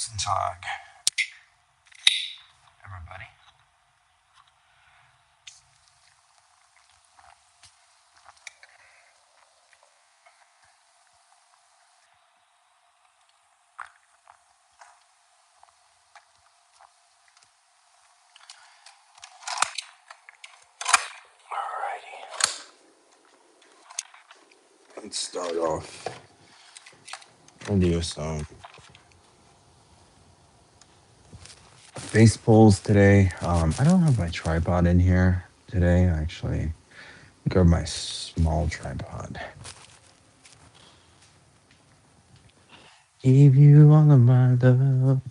Listen talk, everybody. Alrighty. Let's start off. We'll do some face pulls today. I don't have my tripod in here today. Actually, grab my small tripod. Give you all of my love.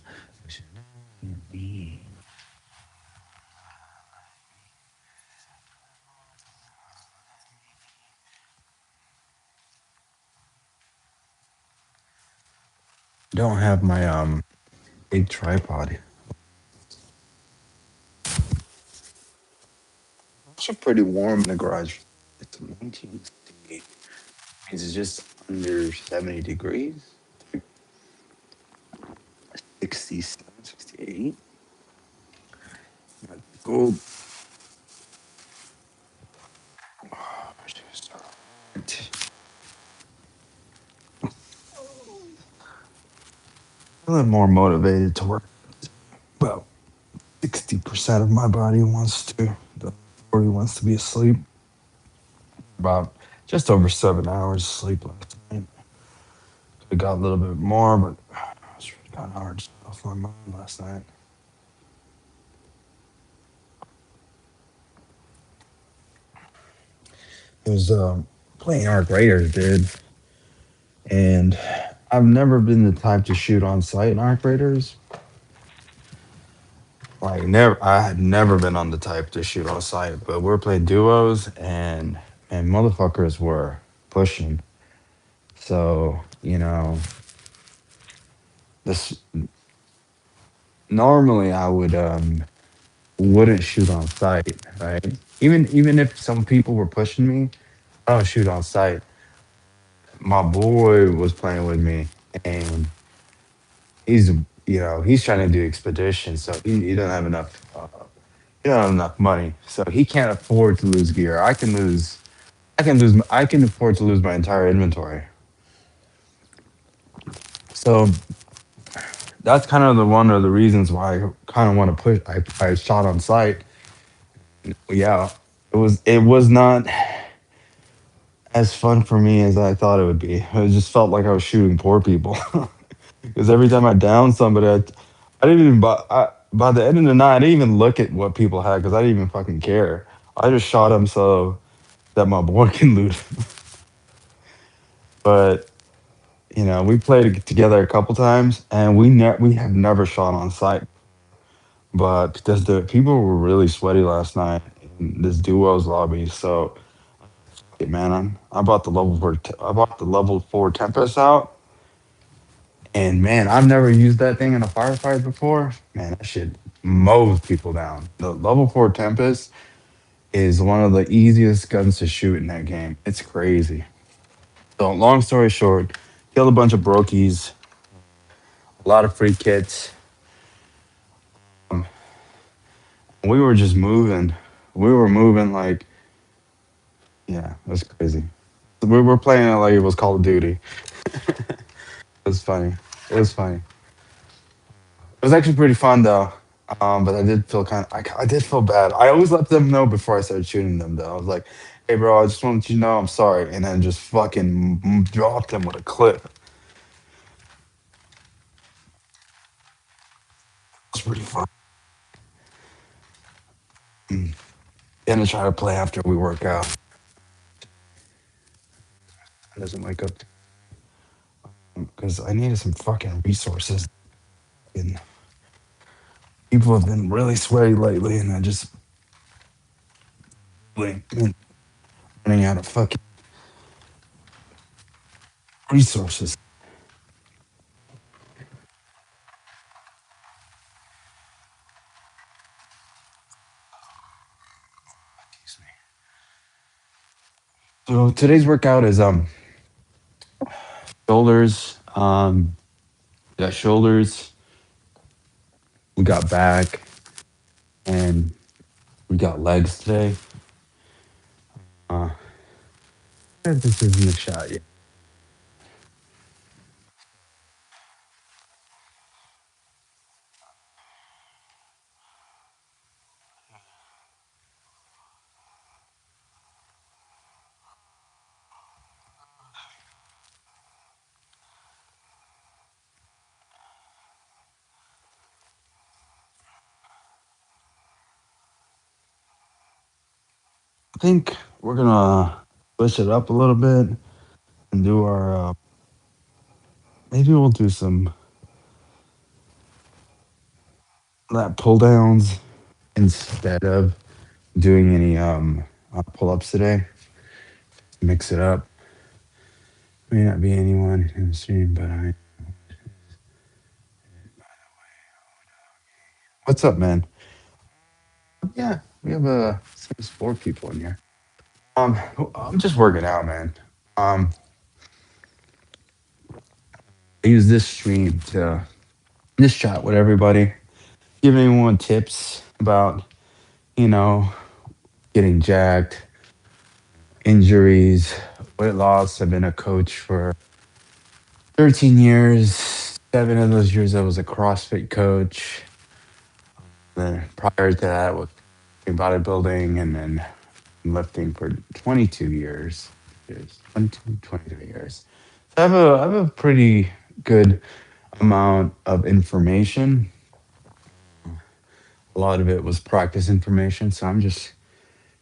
Don't have my big tripod. It's also pretty warm in the garage. It's 1968. Means it's just under 70 degrees. 67, 68. Goop. A little more motivated to work. About 60% of my body wants to. The 40 wants to be asleep. About just over 7 hours sleep last night. I got a little bit more, but it was kind of hard to get off my mind last night. It was playing Arc Raiders, dude. And I've never been the type to shoot on sight in Arc Raiders. Like never, I had never been on the type to shoot on sight. But we're playing duos, and motherfuckers were pushing. So this normally I wouldn't shoot on sight, right? Even if some people were pushing me, I don't shoot on sight. My boy was playing with me, and he's trying to do expedition, so he doesn't have enough. He don't have enough money, so he can't afford to lose gear. I can lose. I can afford to lose my entire inventory. So that's kind of the one of the reasons why I kind of want to push. I shot on sight. Yeah, it was not as fun for me as I thought it would be. It just felt like I was shooting poor people because every time I downed somebody, I didn't even by the end of the night I didn't even look at what people had because I didn't even fucking care. I just shot them so that my boy can loot. But we played together a couple times, and we have never shot on sight. But because the people were really sweaty last night in this duos lobby, so hey, man, I bought the level 4 Tempest out, and man, I've never used that thing in a firefight before. Man, that shit mows people down. The level 4 Tempest is one of the easiest guns to shoot in that game. It's crazy. So long story short, killed a bunch of brokies, a lot of free kits. We were just moving. We were moving like, yeah, it was crazy. We were playing it like it was Call of Duty. It was funny. It was funny. It was actually pretty fun though. But I did feel I did feel bad. I always let them know before I started shooting them though. I was like, "Hey, bro, I just wanted you to know I'm sorry," and then just fucking dropped them with a clip. It was pretty fun. And I try to play after we work out. It doesn't wake up because I needed some fucking resources. And people have been really sweaty lately, and I just like running out of fucking resources. Excuse me. So today's workout is shoulders. Yeah, shoulders. We got back and we got legs today. Uh, this isn't a shot yet. I think we're gonna push it up a little bit and do our. Maybe we'll do some lat pull downs instead of doing any pull ups today. Mix it up. May not be anyone in the stream, but I. What's up, man? Yeah, we have some sport people in here. Um, I'm just working out, man. Um, I use this stream to just chat with everybody, give anyone tips about you know getting jacked, injuries, weight loss. I've been a coach for 13 years. 7 of those years, I was a CrossFit coach. Then prior to that, was bodybuilding, and then lifting for 22 years. 22, 23 years. So I have a pretty good amount of information. A lot of it was practice information. So I'm just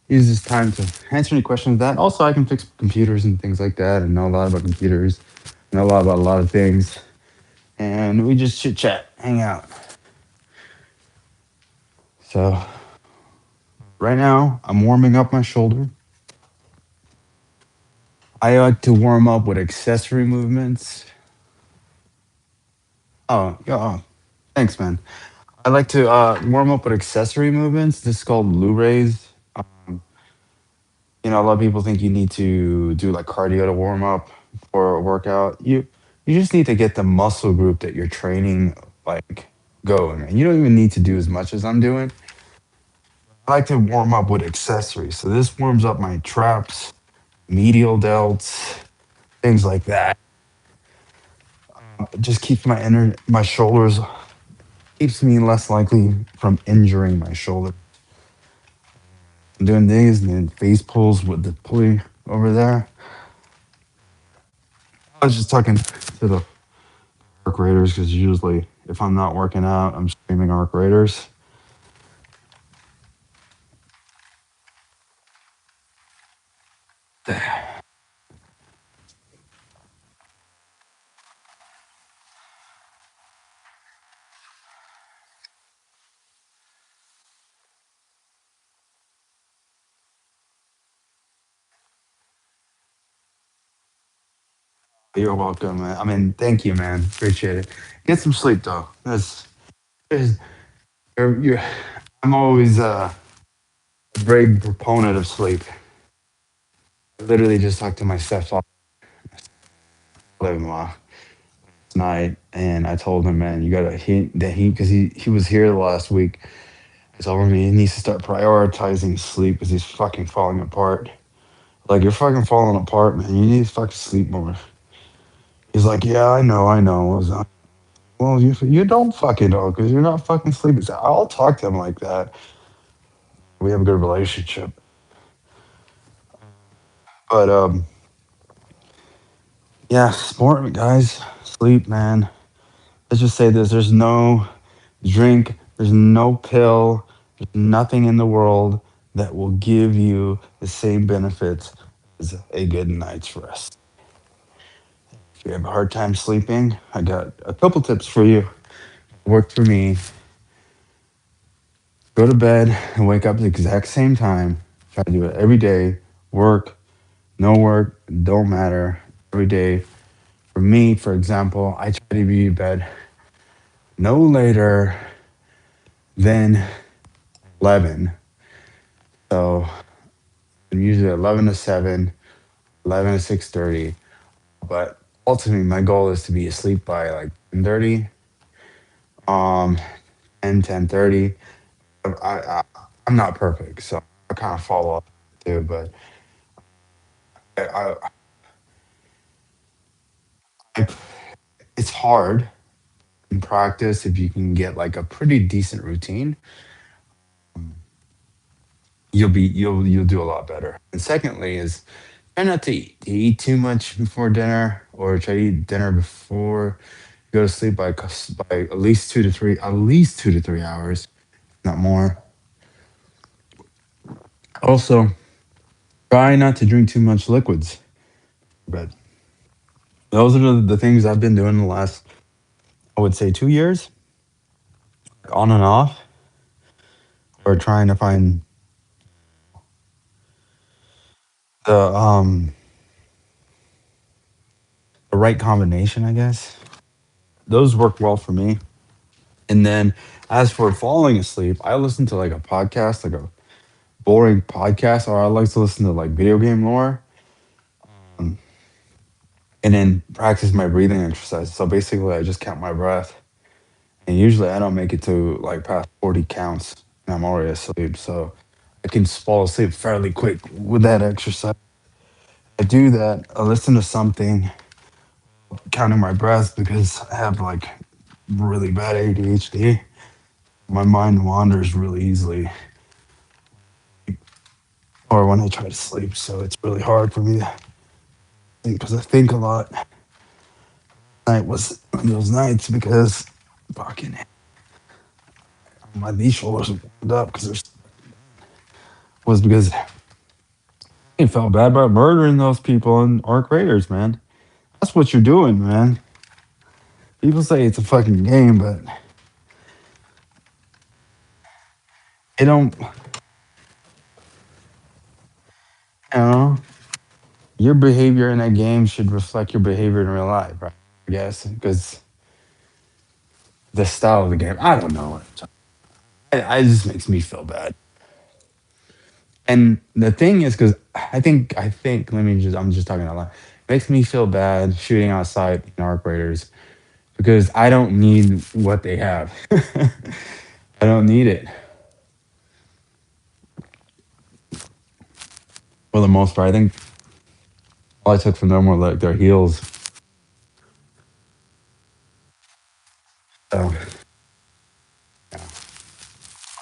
use this time to answer any questions that. Also, I can fix computers and things like that, and know a lot about computers, know a lot about a lot of things. And we just chit chat, hang out. So right now, I'm warming up my shoulder. I like to warm up with accessory movements. Oh, yeah. Oh, thanks, man. I like to warm up with accessory movements. This is called Lou raise. A lot of people think you need to do like cardio to warm up for a workout. You just need to get the muscle group that you're training like going, and you don't even need to do as much as I'm doing. I like to warm up with accessories. So this warms up my traps, medial delts, things like that. It just keeps my shoulders, keeps me less likely from injuring my shoulder. I'm doing these and then face pulls with the pulley over there. I was just talking to the arc raiders because usually if I'm not working out, I'm screaming arc raiders. You're welcome, man. I mean, thank you, man. Appreciate it. Get some sleep though. There's- you're, I'm always a great proponent of sleep. I literally just talked to my stepfather last night, and I told him, man, you gotta he because he was here the last week. He told me he needs to start prioritizing sleep because he's fucking falling apart. Like you're fucking falling apart, man. You need to fucking sleep more. He's like, yeah, I know. I was like, well, you don't fucking know because you're not fucking sleeping. So I'll talk to him like that. We have a good relationship, but yeah, sport guys, sleep, man. Let's just say this: there's no drink, there's no pill, there's nothing in the world that will give you the same benefits as a good night's rest. If you have a hard time sleeping, I got a couple tips for you. Worked for me. Go to bed and wake up at the exact same time. Try to do it every day. Work, no work, don't matter. Every day. For me, for example, I try to be in bed no later than 11. So I'm usually 11 to 7, 11 to 6:30. But ultimately, my goal is to be asleep by like 10:30. 10:30. I'm not perfect, so I kind of fall off too. But I, I, it's hard in practice if you can get like a pretty decent routine. You'll do a lot better. And secondly, is try not to eat too much before dinner, or try to eat dinner before you go to sleep by at least 2 to 3 hours, not more. Also, try not to drink too much liquids. But those are the things I've been doing the last, I would say, 2 years, on and off, or trying to find the the right combination, I guess. Those work well for me. And then as for falling asleep, I listen to like a podcast, like a boring podcast, or I like to listen to like video game lore, um, and then practice my breathing exercises. So basically, I just count my breath, and usually I don't make it to like past 40 counts, and I'm already asleep. So I can fall asleep fairly quick with that exercise. I do that. I listen to something counting my breath because I have like really bad ADHD. My mind wanders really easily, or when I try to sleep. So it's really hard for me to think because I think a lot. Night was one of those nights because fucking these shoulders were warmed up because there's was because I felt bad about murdering those people in Arc Raiders, man. That's what you're doing, man. People say it's a fucking game, but they don't, you know, your behavior in that game should reflect your behavior in real life, right? I guess because the style of the game, I don't know. It just makes me feel bad. And the thing is, because I'm just talking out loud. It makes me feel bad shooting outside in Arc Raiders because I don't need what they have. I don't need it for the most part. I think all I took from them were like their heels. So,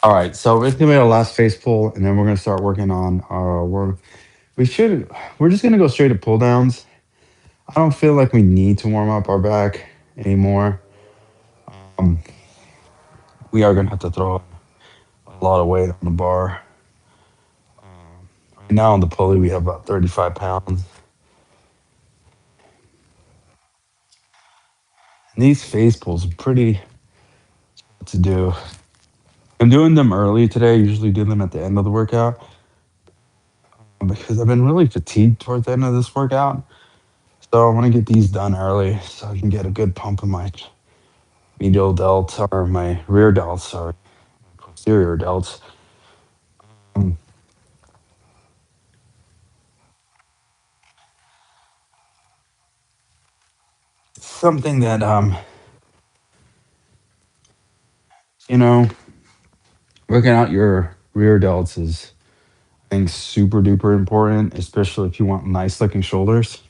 all right, so we're gonna make our last face pull, and then we're gonna start working on our work. We should. We're just gonna go straight to pull downs. I don't feel like we need to warm up our back anymore. Um, we are gonna have to throw a lot of weight on the bar. Right now on the pulley, we have about 35 pounds. And these face pulls are pretty to do. I'm doing them early today. I usually do them at the end of the workout because I've been really fatigued towards the end of this workout. So I want to get these done early so I can get a good pump in my medial delts or my rear delts or posterior delts. Um, Something that you know, working out your rear delts is, I think, super duper important, especially if you want nice looking shoulders.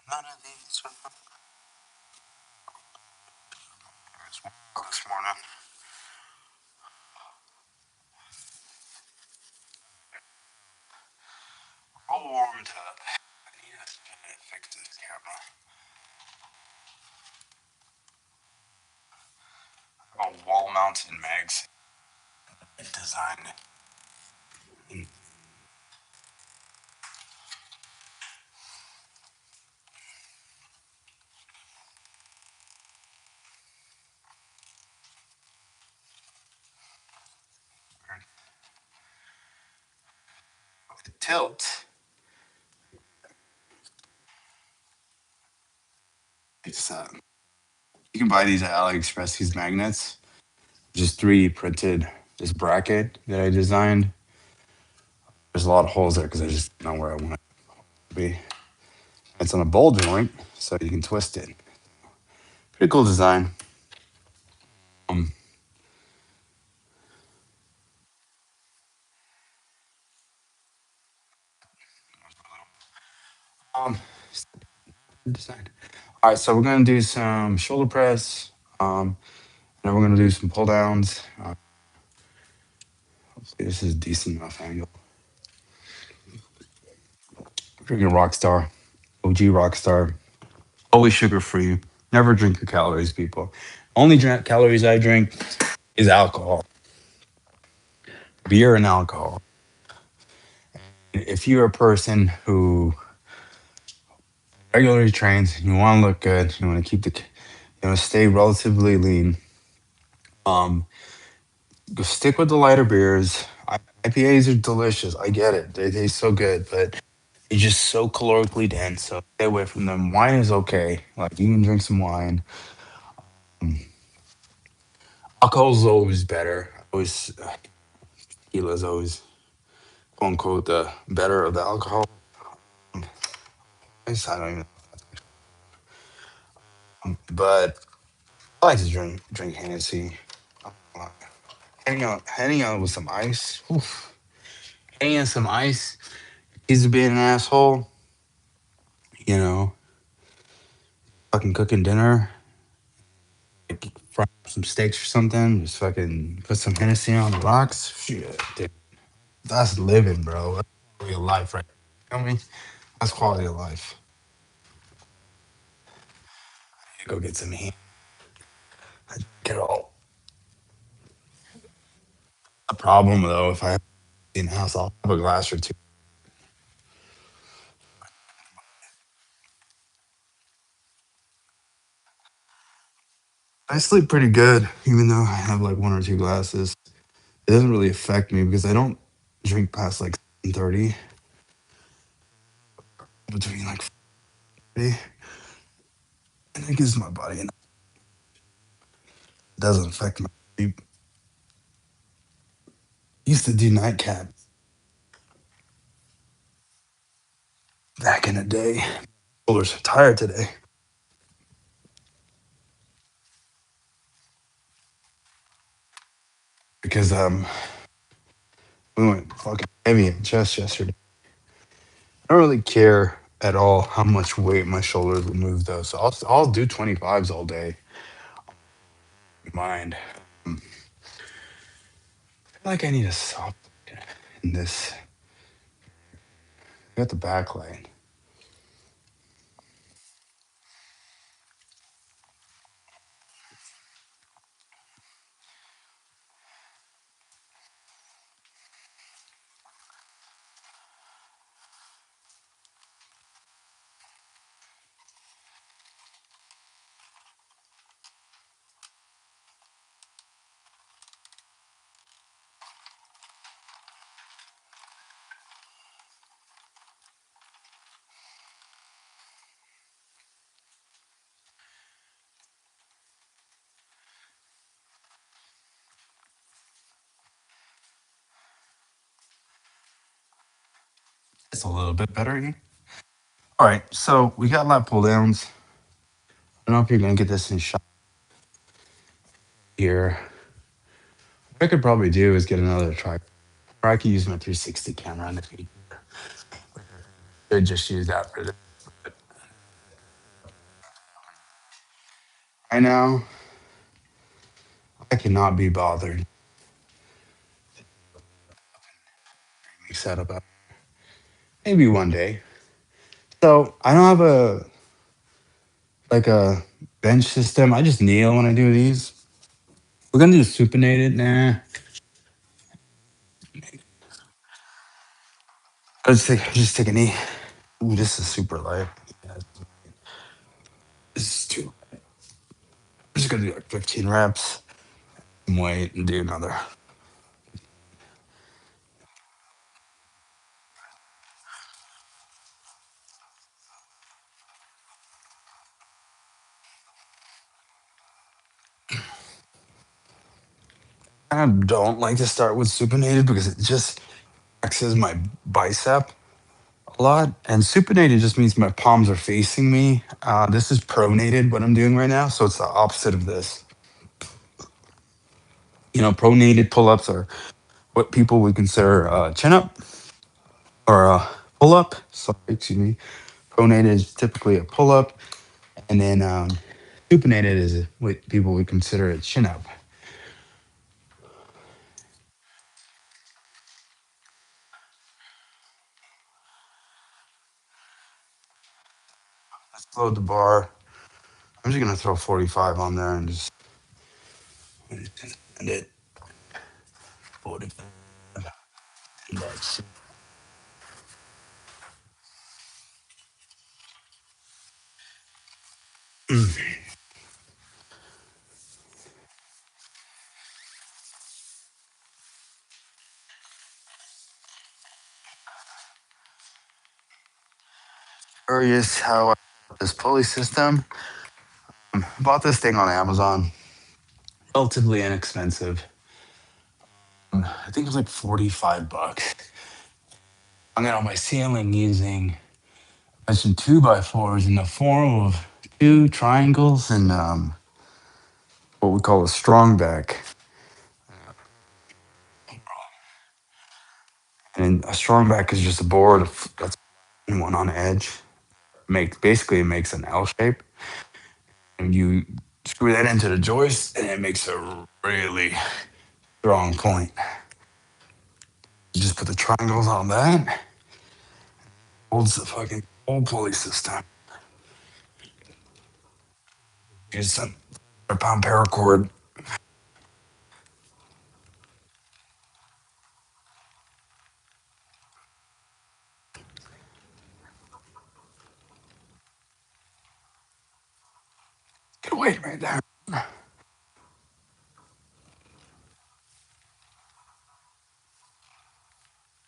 None of these this morning. All warmed up. Yes, fix this camera. A wall mounted mags design. The tilt. It's You can buy these at AliExpress, these magnets, just 3D printed this bracket that I designed. There's a lot of holes there because I just know where I want it to be. It's on a ball joint, so you can twist it. Pretty cool design. Um, um, design. All right, so we're gonna do some shoulder press. And we're gonna do some pull downs. Hopefully this is a decent enough angle. Drinking Rockstar, OG Rockstar, always sugar free. Never drink your calories, people. Only drink calories I drink is alcohol, beer and alcohol. If you're a person who regularly trains, you want to look good, you want to you want to stay relatively lean, um, go stick with the lighter beers. IPAs are delicious. I get it. They taste so good, but it's just so calorically dense. So stay away from them. Wine is okay. Like you can drink some wine. Um, Alcohol is always better. Always tequila is always quote unquote the better of the alcohol. I don't even. But I like to drink Hennessy. Hanging out with some ice. Oof. Hanging out some ice. He's being an asshole. You know, fucking cooking dinner, like fry up some steaks or something. Just fucking put some Hennessy on the rocks. Shit, dude. That's living, bro. That's quality of life, right? You know what I mean? That's quality of life. Go get some heat. Get all. A problem though, if I have in house, I'll have a glass or two. I sleep pretty good, even though I have like 1 or 2 glasses. It doesn't really affect me because I don't drink past like 30 between like 30, and it gives my body enough. It doesn't affect my sleep. Used to do nightcap back in the day. Shoulders are tired today because we went fucking heavy in chest yesterday. I don't really care at all how much weight my shoulders will move though. So I'll do 25s all day. Mind. I feel like I need to stop in this. I got the backlight. It's a little bit better. All right, so we got lat pull downs. I don't know if you're gonna get this in shot here. What I could probably do is get another track. Or I could use my 360 camera in the future. Could just use that for this. Right now, I cannot be bothered. Set up maybe one day. So I don't have a bench system. I just kneel when I do these. We're gonna do supinated. Nah. Just take a knee. Ooh, this is super light. Yeah, this is too. I'm just gonna do like 15 reps. And wait and do another. kind of don't like to start with supinated because it just flexes my bicep a lot. And supinated just means my palms are facing me. This is pronated, what I'm doing right now. So it's the opposite of this. Pronated pull ups are what people would consider chin up or pull up. Sorry, excuse me. Pronated is typically a pull up. And then supinated is what people would consider a chin up. Let's load the bar. I'm just going to throw 45 on there and just and it 45. And that's curious how I got this pulley system. I bought this thing on Amazon, relatively inexpensive. I think it was like 45 bucks. Hung it on my ceiling using some 2x4s in the form of two triangles and what we call a strong back. And a strong back is just a board that's one on edge. Basically it makes an L shape. And you screw that into the joist and it makes a really strong point. You just put the triangles on that, holds the fucking whole pulley system. Use some 100-pound paracord. Get away right there.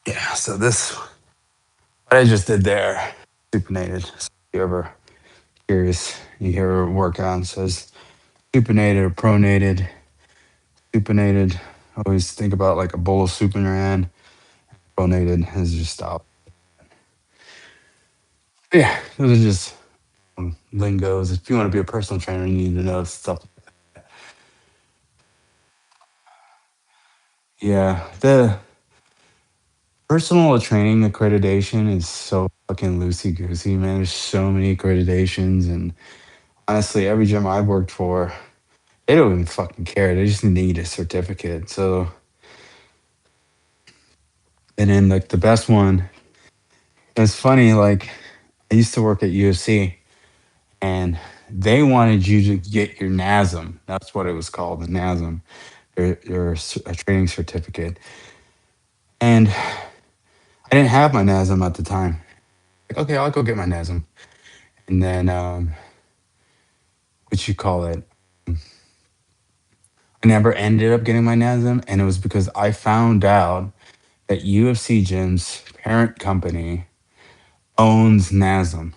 Yeah, so this, what I just did there, supinated. So if you ever curious, you hear a workout says supinated or pronated. Supinated, always think about like a bowl of soup in your hand. Pronated is just stop. Yeah, those are just lingos. If you want to be a personal trainer, you need to know stuff. Yeah, the personal training accreditation is so fucking loosey goosey, man. There's so many accreditations, and honestly, every gym I've worked for, they don't even fucking care. They just need a certificate. So, and then like the best one, it's funny. Like I used to work at UFC, and they wanted you to get your NASM. That's what it was called, the NASM, a training certificate. And I didn't have my NASM at the time. Like, okay, I'll go get my NASM. And then, what you call it? I never ended up getting my NASM, and it was because I found out that UFC Gym's parent company owns NASM.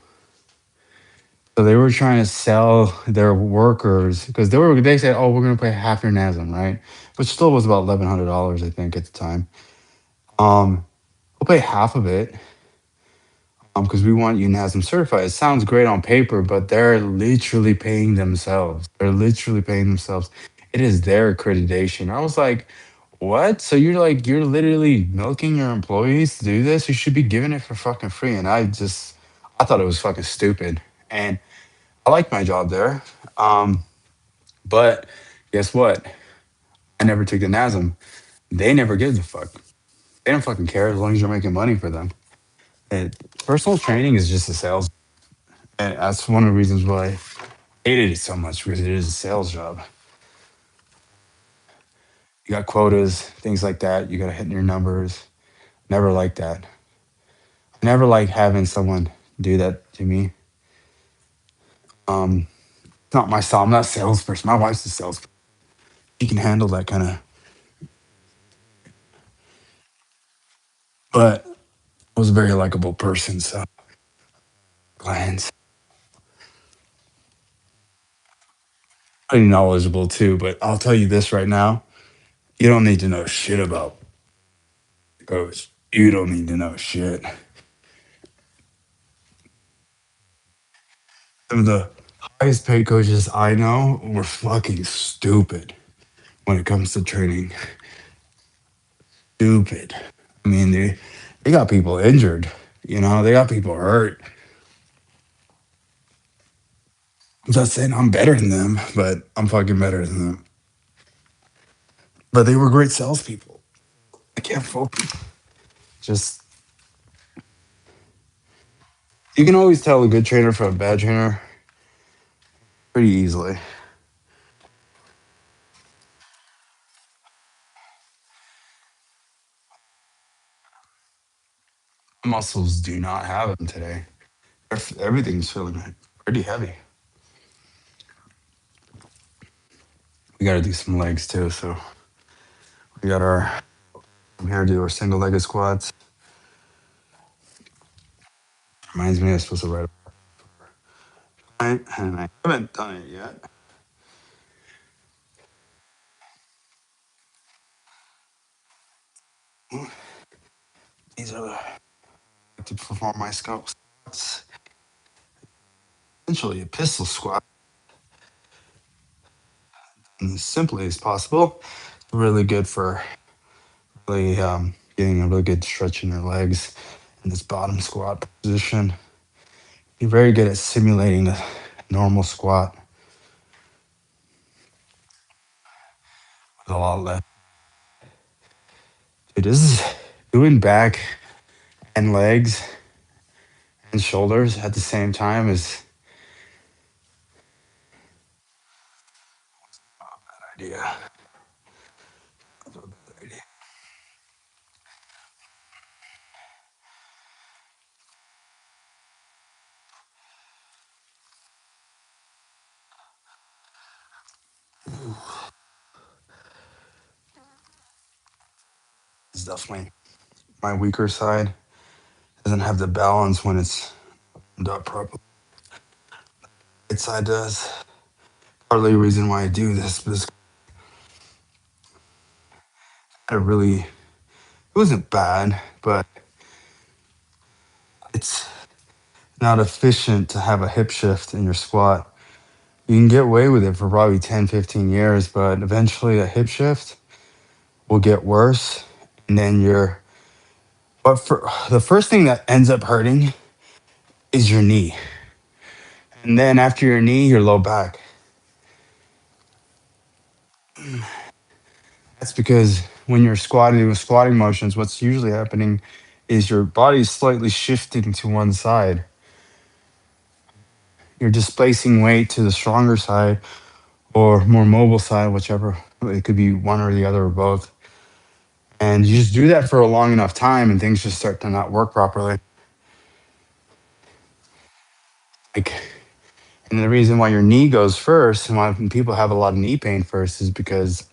So they were trying to sell their workers because they said, "Oh, we're going to pay half your NASM, right?" Which still was about $1,100, I think, at the time. We'll pay half of it because we want you NASM certified. It sounds great on paper, but they're literally paying themselves. They're literally paying themselves. It is their accreditation. I was like, what? So you're literally milking your employees to do this? You should be giving it for fucking free. And I thought it was fucking stupid. And I like my job there. But guess what? I never took the NASM. They never give a fuck. They don't fucking care as long as you're making money for them. And personal training is just a sales. And that's one of the reasons why I hated it so much because it is a sales job. You got quotas, things like that. You got to hit your numbers. Never like that. I never like having someone do that to me. It's not my style. I'm not a salesperson. My wife's a salesperson. She can handle that kind of. But I was a very likable person, so clients pretty knowledgeable too. But I'll tell you this right now: You don't need to know shit about coach. You don't need to know shit. Some of the highest paid coaches I know were fucking stupid when it comes to training. Stupid. I mean, they got people injured. You know, they got people hurt. I'm not saying I'm better than them, but I'm fucking better than them. But they were great salespeople. I can't focus. Just you can always tell a good trainer from a bad trainer pretty easily. Muscles do not have them today. Everything's feeling pretty heavy. We got to do some legs too. So we got our I'm here to do our single legged squats. Reminds me, I was supposed to write a line, and I haven't done it yet. These are to perform my squats. Essentially, a pistol squat, and as simply as possible. Really good for really getting a really good stretch in your legs in this bottom squat position. You're very good at simulating a normal squat with a lot less. Dude, this is doing back and legs and shoulders at the same time is idea. It's definitely my weaker side. Doesn't have the balance when it's up properly. Right side does. Partly the reason why I do this was I really it wasn't bad, but it's not efficient to have a hip shift in your squat. You can get away with it for probably 10, 15 years, but eventually a hip shift will get worse. And then but for the first thing that ends up hurting is your knee. And then after your knee, your low back. That's because when you're squatting with squatting motions, what's usually happening is your body's slightly shifting to one side. You're displacing weight to the stronger side or more mobile side, whichever. It could be one or the other or both. And you just do that for a long enough time and things just start to not work properly. Like, and the reason why your knee goes first and why people have a lot of knee pain first is because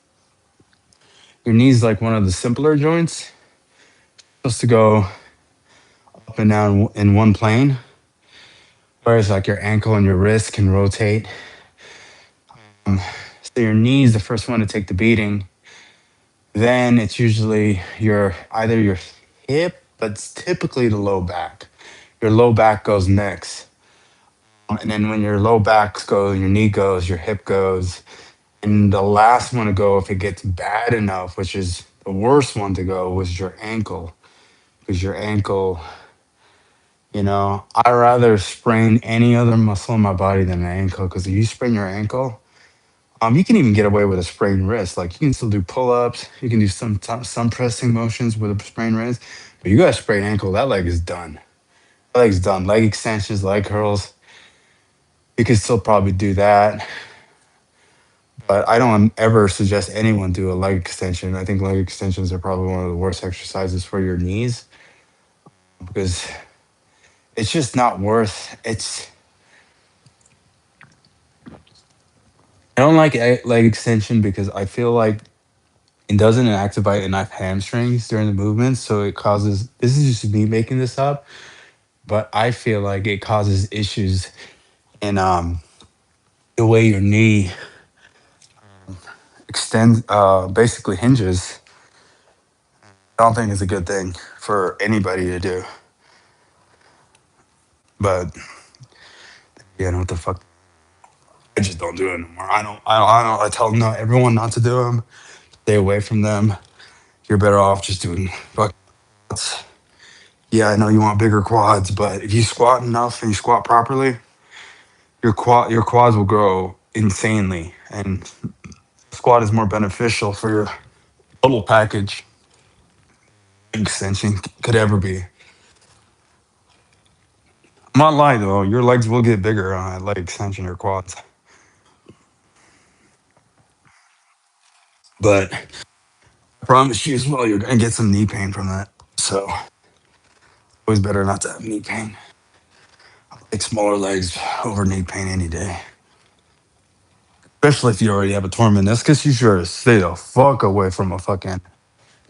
your knee's like one of the simpler joints, supposed to go up and down in one plane, whereas like your ankle and your wrist can rotate. So your knee's the first one to take the beating. Then it's usually either your hip, but it's typically the low back. Your low back goes next. And then when your low back goes, your knee goes, your hip goes. And the last one to go, if it gets bad enough, which is the worst one to go, was your ankle. Because your ankle, I rather sprain any other muscle in my body than an ankle. Because if you sprain your ankle, you can even get away with a sprained wrist. Like you can still do pull-ups, you can do some pressing motions with a sprained wrist, but you got a sprained ankle, that leg is done. That leg's done. Leg extensions, leg curls, you can still probably do that. But I don't ever suggest anyone do a leg extension. I think leg extensions are probably one of the worst exercises for your knees because it's just not worth it's I don't like leg extension because I feel like it doesn't activate enough hamstrings during the movement, so it causes this is just me making this up, but I feel like it causes issues in the way your knee extends, basically hinges, I don't think is a good thing for anybody to do. But yeah, what the fuck? I just don't do it anymore. I tell no everyone not to do them. Stay away from them. You're better off just doing fuck. Yeah, I know you want bigger quads, but if you squat enough and you squat properly, your quads will grow insanely, and squat is more beneficial for your total package extension could ever be. I'm not lying though, your legs will get bigger on a leg extension, your quads, but I promise you as well, you're gonna get some knee pain from that. So always better not to have knee pain. Like smaller legs over knee pain any day. Especially if you already have a torn meniscus, you sure stay the fuck away from a fucking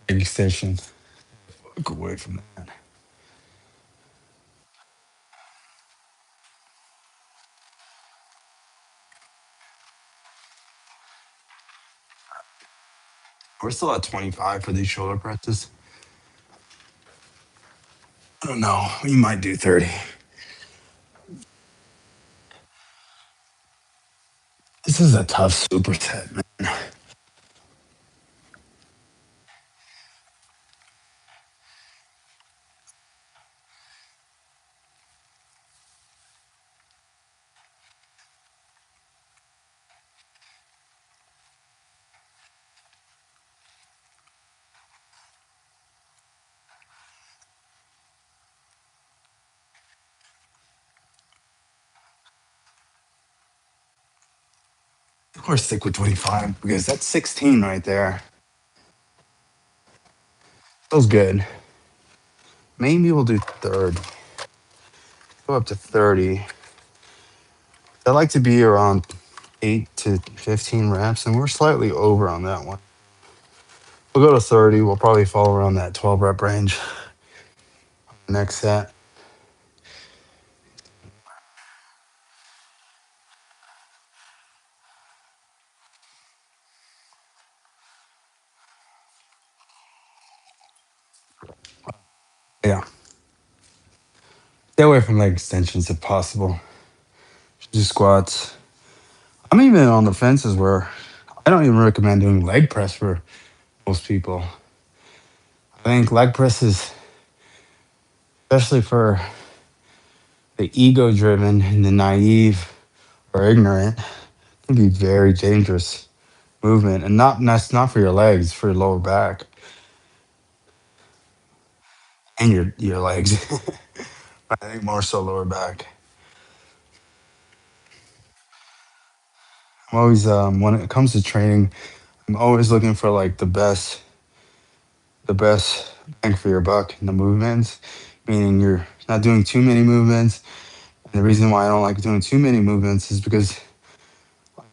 leg extension. Fuck away from that. We're still at 25 for these shoulder presses. I don't know. We might do 30. This is a tough superset, man. Of course, stick with 25 because that's 16 right there. Feels good. Maybe we'll do 30. Go up to 30. I like to be around 8 to 15 reps, and we're slightly over on that one. We'll go to 30. We'll probably fall around that 12 rep range next set. Yeah. Stay away from leg extensions if possible. Do squats. I'm even on the fences where I don't even recommend doing leg press for most people. I think leg presses, especially for the ego driven and the naive or ignorant, can be very dangerous movement. And that's not for your legs, for your lower back and your legs. I think more so lower back. I'm always when it comes to training, I'm always looking for like the best bang for your buck in the movements, meaning you're not doing too many movements. And the reason why I don't like doing too many movements is because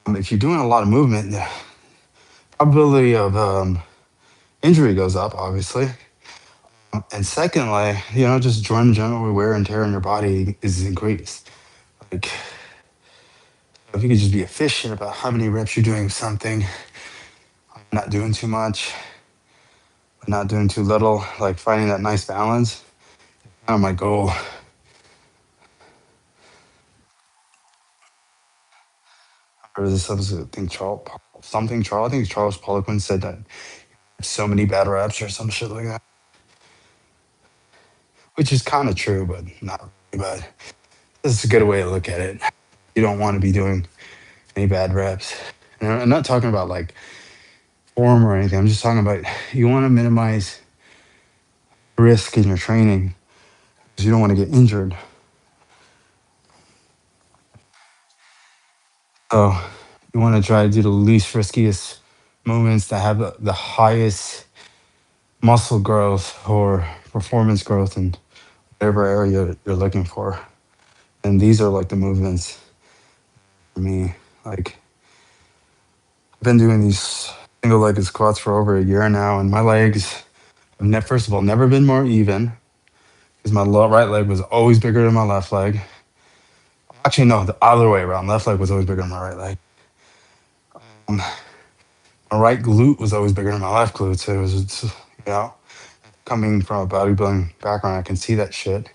if you're doing a lot of movement, the probability of injury goes up, obviously. And secondly, just general wear and tear on your body is increased. Like, if you could just be efficient about how many reps you're doing something, not doing too much, not doing too little, like finding that nice balance, kind of my goal. Or this episode, I think Charles, I think Charles Poliquin said that so many bad reps or some shit like that, which is kind of true, but not really. But this is a good way to look at it. You don't want to be doing any bad reps. And I'm not talking about like form or anything. I'm just talking about you want to minimize risk in your training because you don't want to get injured. So you want to try to do the least riskiest movements that have the highest muscle growth or performance growth in whatever area you're looking for. And these are like the movements for me. Like I've been doing these single-legged squats for over a year now, and my legs have first of all never been more even because my right leg was always bigger than my left leg. Actually, no, the other way around. Left leg was always bigger than my right leg. Um, My right glute was always bigger than my left glute. So know, coming from a bodybuilding background, I can see that shit.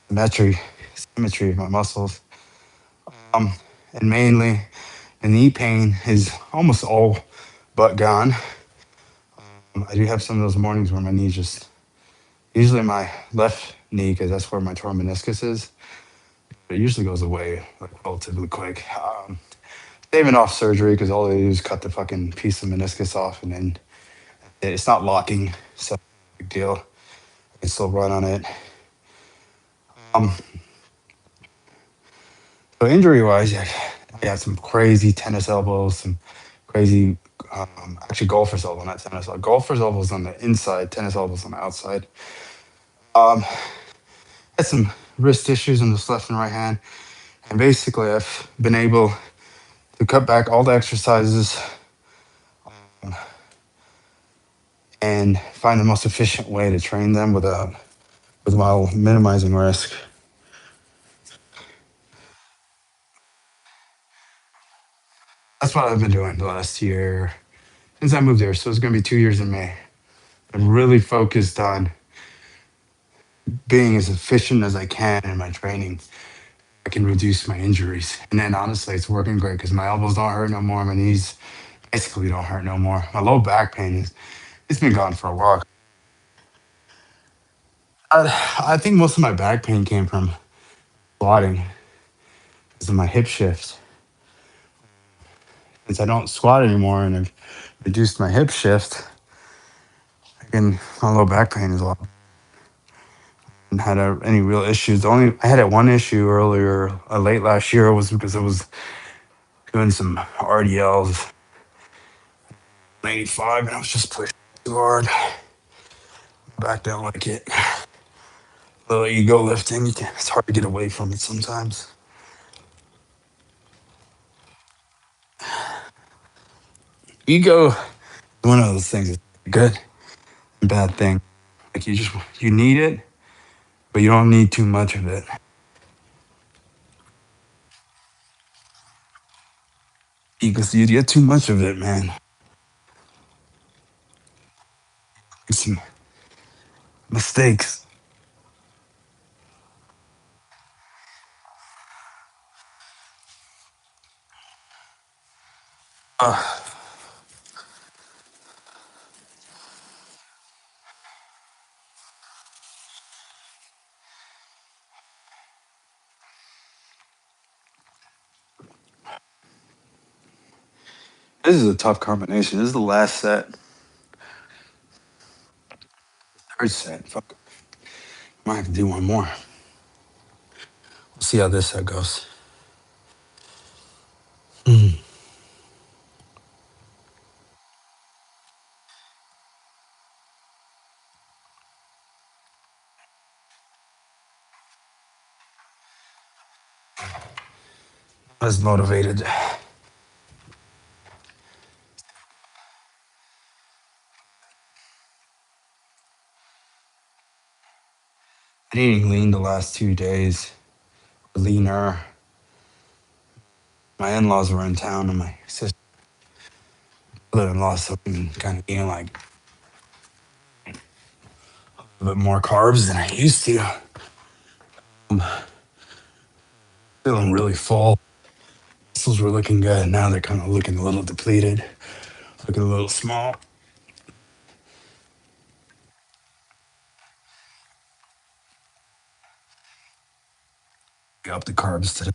Symmetry, symmetry of my muscles. Um, and mainly the knee pain is almost all but gone. I do have some of those mornings where my knee just, usually my left knee, because that's where my torn meniscus is. It usually goes away like relatively quick. Saving off surgery because all they do is cut the fucking piece of meniscus off, and then it's not locking, so big deal. I can still run on it. Um, so injury wise, yeah, I got some crazy tennis elbows, some crazy, actually golfer's elbow, not tennis elbow. Golfer's elbows on the inside, tennis elbows on the outside. Um, had some wrist issues in this left and right hand, and basically I've been able to cut back all the exercises and find the most efficient way to train them without with while minimizing risk. That's what I've been doing the last year since I moved there. So it's going to be 2 years in May. I'm really focused on being as efficient as I can in my training. I can reduce my injuries. And then honestly, it's working great because my elbows don't hurt no more. My knees basically don't hurt no more. My low back pain is, it's been gone for a while. I think most of my back pain came from squatting because of my hip shift. Since I don't squat anymore and I've reduced my hip shift, again, my low back pain is a lot. Had any real issues. The only I had one issue earlier, late last year, was because I was doing some RDLs, 95, and I was just pushing too hard. Back don't like it. A little ego lifting, it's hard to get away from it sometimes. Ego, one of those things is good and bad thing. Like you need it, but you don't need too much of it. Because you get too much of it, man. Some mistakes. Uh, this is a tough combination. This is the last set. Third set. Fuck. Might have to do one more. We'll see how this set goes. As motivated. Been eating lean the last 2 days. Leaner. My in-laws were in town, and my sister brother-in-law, so I've been kind of eating like a bit more carbs than I used to. I'm feeling really full. Muscles were looking good. Now they're kind of looking a little depleted, looking a little small. Up the carbs today.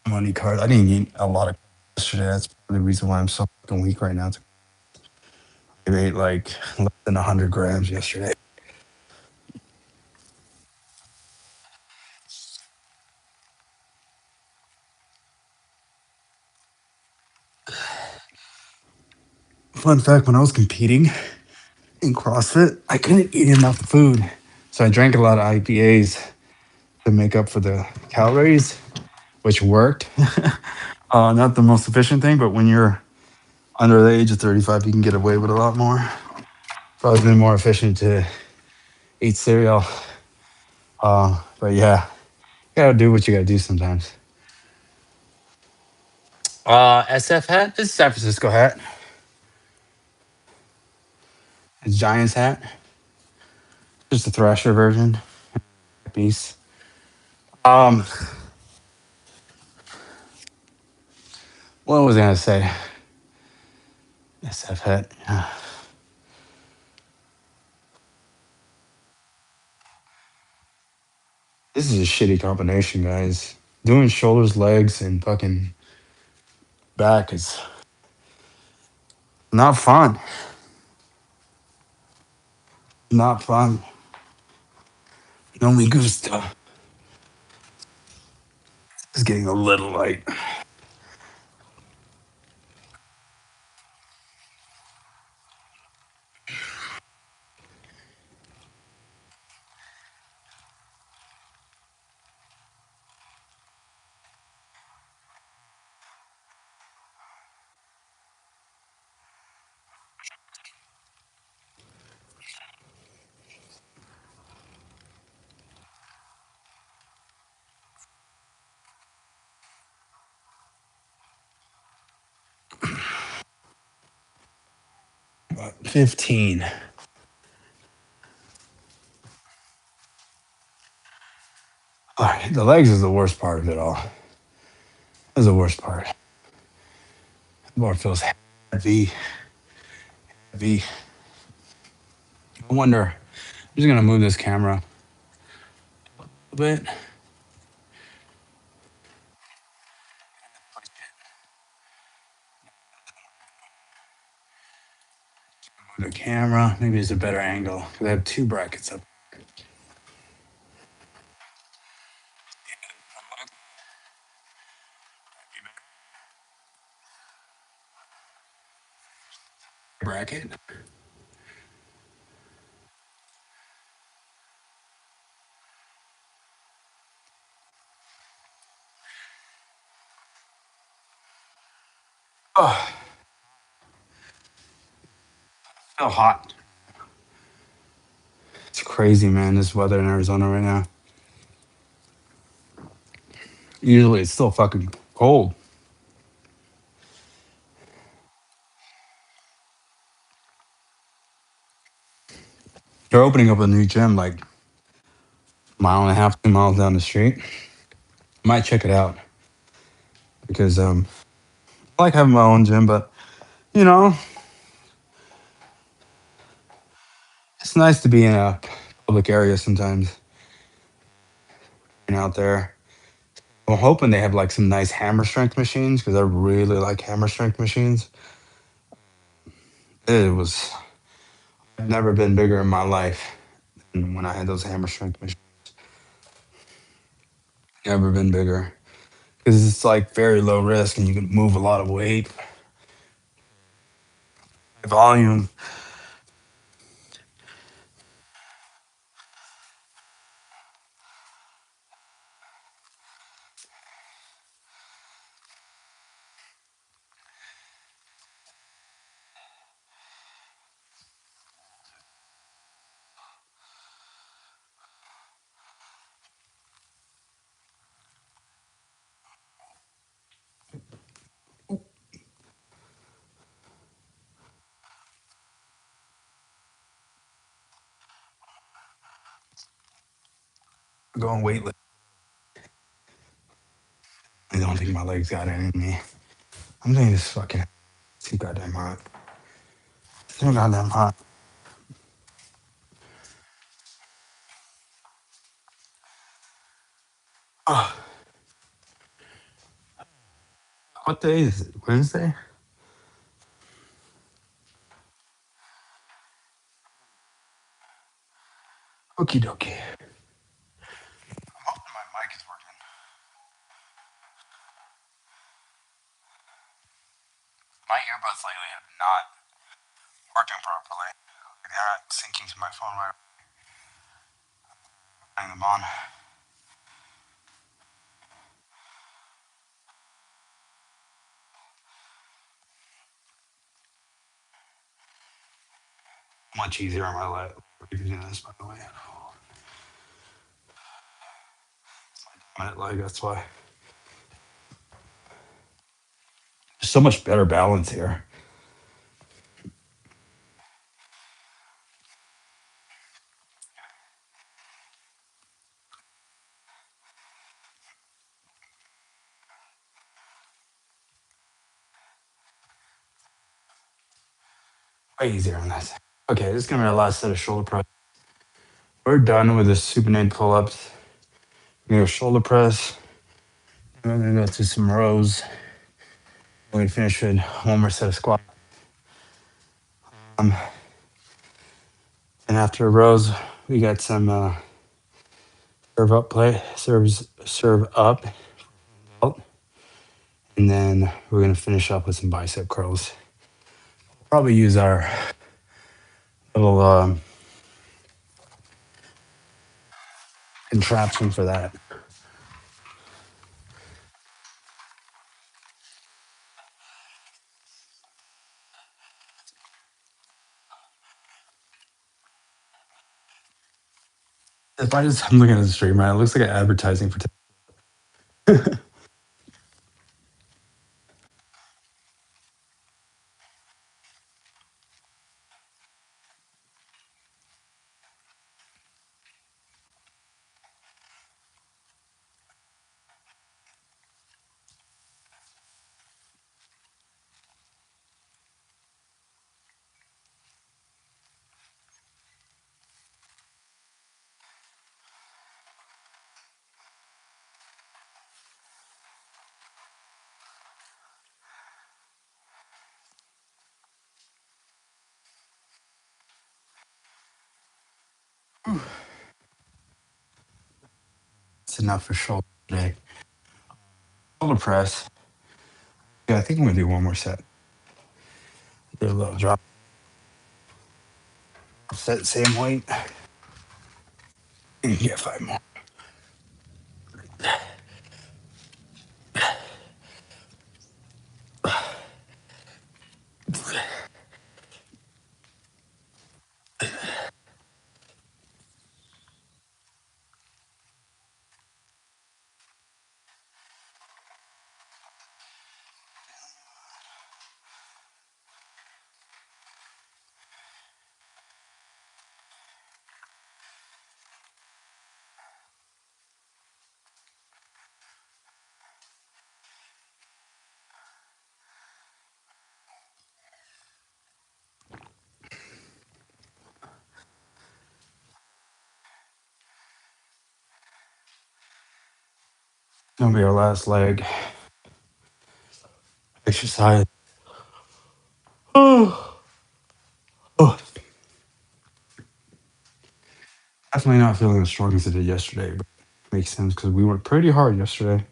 I'm on carbs. I didn't eat a lot of carbs yesterday. That's part of the reason why I'm so fucking weak right now. I ate like less than 100 grams yesterday. Fun fact, when I was competing in CrossFit, I couldn't eat enough food. So I drank a lot of IPAs to make up for the calories, which worked. Not the most efficient thing, but when you're under the age of 35, you can get away with a lot more. Probably been more efficient to eat cereal. But yeah, you gotta do what you gotta do sometimes. SF hat? This is San Francisco hat. His Giants hat, just the Thrasher version. Piece. Um, what was I gonna say? SF hat. Yeah. This is a shitty combination, guys. Doing shoulders, legs, and fucking back is not fun. Not fun. No me gusta. It's getting a little light. About 15. All right, the legs is the worst part of it all. That's the worst part. The bar feels heavy, heavy. I wonder. I'm just gonna move this camera a bit. Move the camera. Maybe it's a better angle because I have two brackets up. Bracket. Oh, feel hot. It's crazy, man. This weather in Arizona right now. Usually it's still fucking cold. They're opening up a new gym like mile and a half, 2 miles down the street. I might check it out because I like having my own gym, but you know, it's nice to be in a public area sometimes and out there. I'm hoping they have like some nice hammer strength machines because I really like hammer strength machines. It was I've never been bigger in my life than when I had those hammer strength machines. Never been bigger because it's like very low risk and you can move a lot of weight, volume. Going weightless. I don't think my legs got it in me. I'm thinking this fucking too goddamn hot. Too goddamn hot. Oh, what day is it? Wednesday? Okie dokie. Hoping my mic is working. My earbuds lately have not working properly. They're not syncing to my phone when I'm putting them on. Much easier on my left. Using this, by the way. Like that's why. There's so much better balance here. way easier on that side. Okay, this is gonna be our last set of shoulder press. We're done with the supinated pull-ups. We're gonna go shoulder press. We're gonna go to some rows. We're gonna finish with one more set of squats. Um, and after rows, we got some serve up play, serve up, and then we're gonna finish up with some bicep curls. Probably use our little contraption for that. If I just I'm looking at the stream, right, it looks like an advertising for. It's enough for shoulder today. Shoulder press. Yeah, I think I'm gonna do one more set. Do a little drop set, same weight. And get five more. Gonna be our last leg exercise. Oh, oh. Definitely not feeling as strong as I did yesterday, but makes sense because we worked pretty hard yesterday.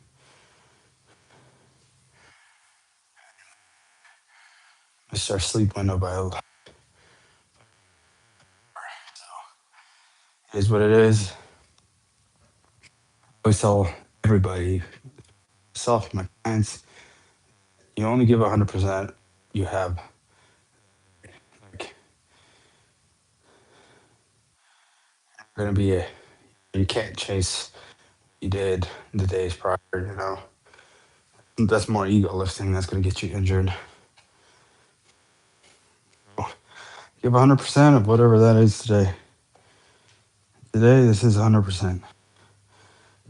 Missed our sleep window by a lot. It is what it is. I always tell everybody, myself, my clients, you only give 100%. You have like gonna be a you can't chase what you did the days prior. You know that's more ego lifting. That's gonna get you injured. Give 100% of whatever that is today. Today, this is 100%.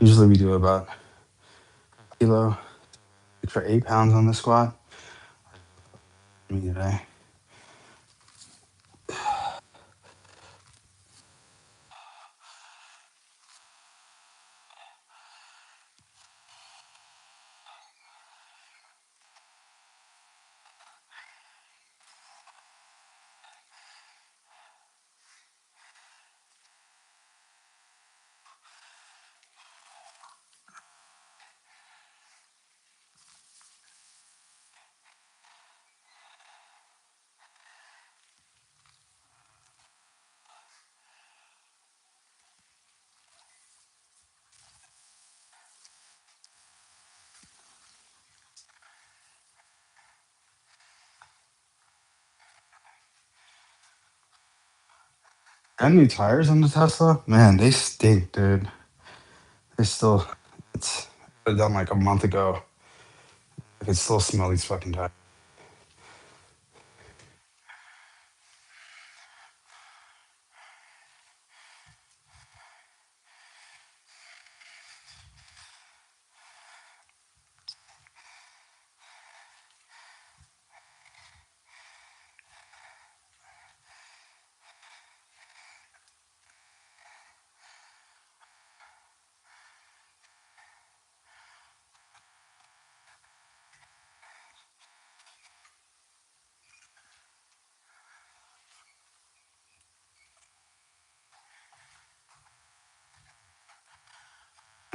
Usually, we do about a kilo for 8 pounds on the squat. Me today. And new tires on the Tesla, man, they stink, dude. They still, it's done like a month ago. I can still smell these fucking tires.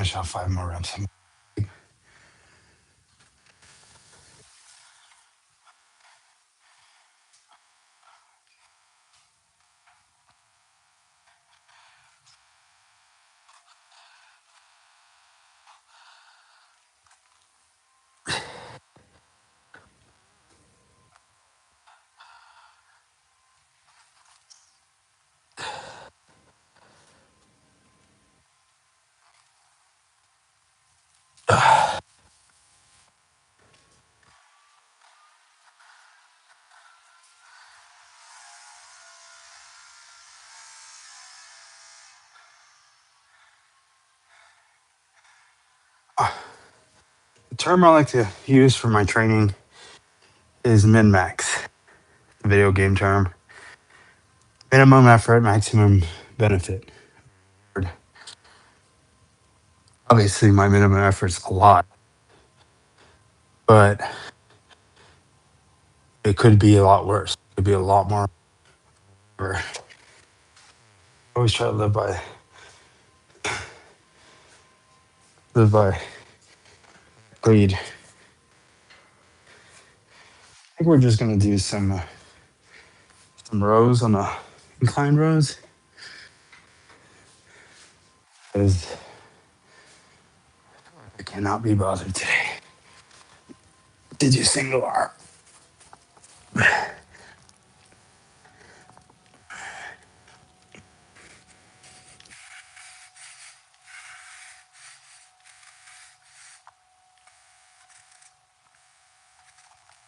finish out 5 more reps. The term I like to use for my training is min max, the video game term. Minimum effort, maximum benefit. Obviously, my minimum effort's a lot, but it could be a lot worse. It could be a lot more. I always try to live by lead. I think we're just gonna do some rows on the incline rows, because I cannot be bothered today. Did you single arm?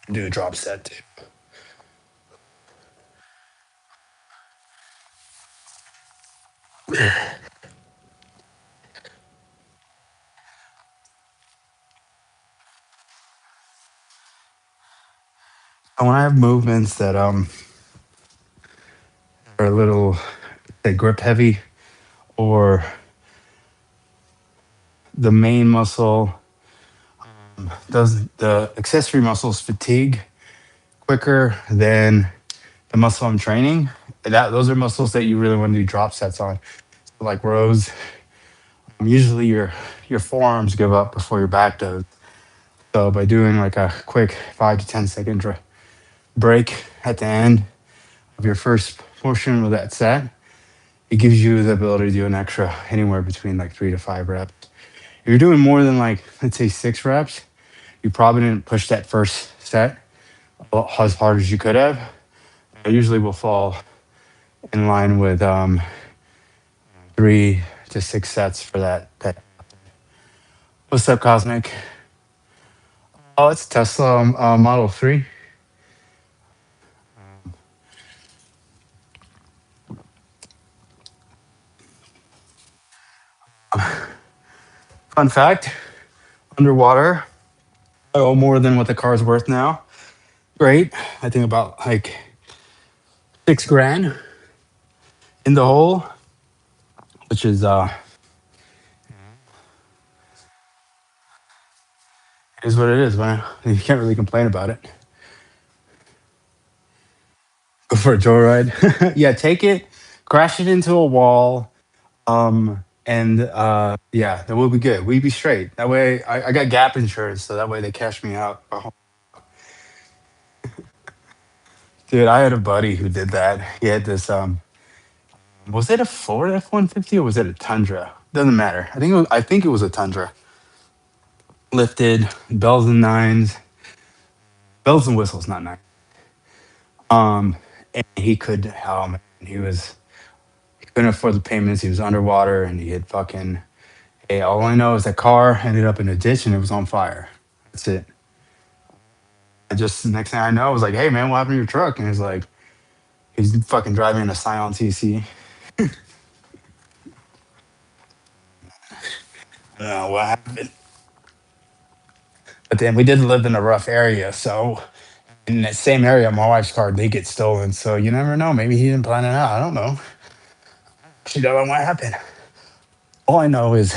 Do a drop set too. And when I have movements that are a little, say, grip heavy, or the main muscle does the accessory muscles fatigue quicker than the muscle I'm training. That those are muscles that you really want to do drop sets on, like rows. Usually your forearms give up before your back does. So by doing like a quick 5 to 10 second break at the end of your first portion of that set, it gives you the ability to do an extra anywhere between like 3 to 5 reps. If you're doing more than, like, let's say 6 reps, you probably didn't push that first set as hard as you could have. I usually will fall in line with 3 to 6 sets for that. What's up, Cosmic? Oh, it's Tesla Model 3. Fun fact, underwater, I owe more than what the car's worth now. Great. I think about like 6 grand in the hole, which is what it is, man. You can't really complain about it. Go for a joyride. Yeah, take it, crash it into a wall, and yeah, then we'll be good. We'll be straight. That way, I got gap insurance, so that way they cash me out. Oh, dude, I had a buddy who did that. He had this was it a Ford F-150 or was it a Tundra? Doesn't matter. I think it was a Tundra. Lifted, bells and nines, bells and whistles, not nine. Um, and he could, he couldn't afford the payments. He was underwater, and he had fucking. Hey, all I know is that car ended up in a ditch and it was on fire. That's it. I just next thing I know, I was like, "Hey man, what happened to your truck?" And he's like, "He's fucking driving a Scion TC." I don't know what happened, but then we did live in a rough area, so in that same area, my wife's car did get stolen. So you never know. Maybe he didn't plan it out. I don't know. She don't know what happened. All I know is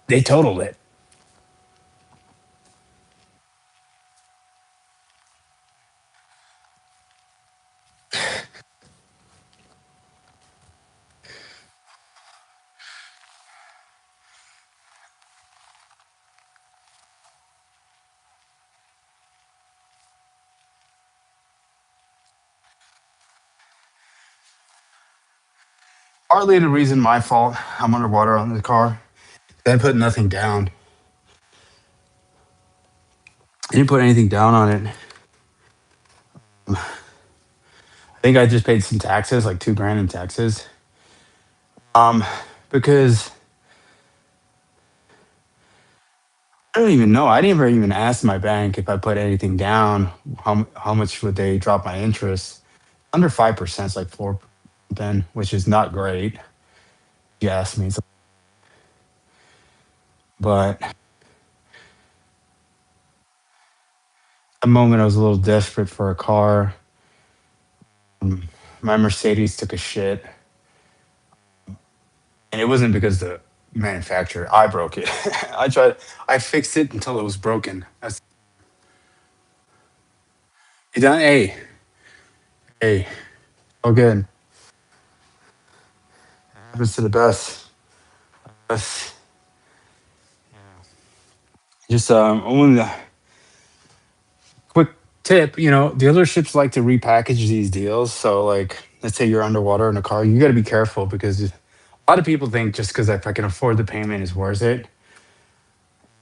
they totaled it. Partly the reason my fault. I'm underwater on the car. I put nothing down. I didn't put anything down on it. I think I just paid some taxes, like 2 grand in taxes. Um, because I don't even know. I never even asked my bank if I put anything down, how much would they drop my interest? Under 5% is like 4 then, which is not great. If you ask me. But at the moment I was a little desperate for a car. Um, my Mercedes took a shit. And it wasn't because the manufacturer, I broke it. I fixed it until it was broken. You done? Hey, all good. Happens to the best. That's just one quick tip. Dealerships like to repackage these deals. So, like, let's say you're underwater in a car, you got to be careful because a lot of people think just because if I can afford the payment is worth it,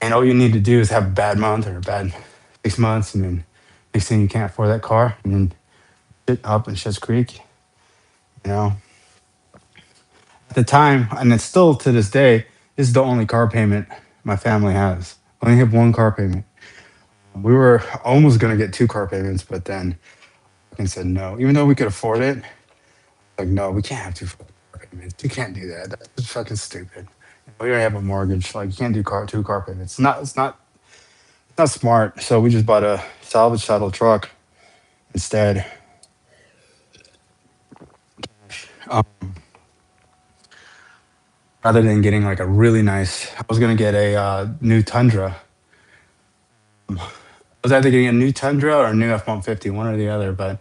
and all you need to do is have a bad month or a bad 6 months, and then next thing you can't afford that car, and then shit up in Schitt's Creek. You know, at the time, and it's still to this day, this is the only car payment my family has. I only have one car payment. We were almost gonna get two car payments, but then fucking said no. Even though we could afford it, like no, we can't have two fucking car payments. You can't do that. That's fucking stupid. We already have a mortgage. Like you can't do two car payments. It's not smart. So we just bought a salvage title truck instead. Um, Rather than getting like a really nice, I was gonna get a new Tundra. I was either getting a new Tundra or a new F-150, one or the other, but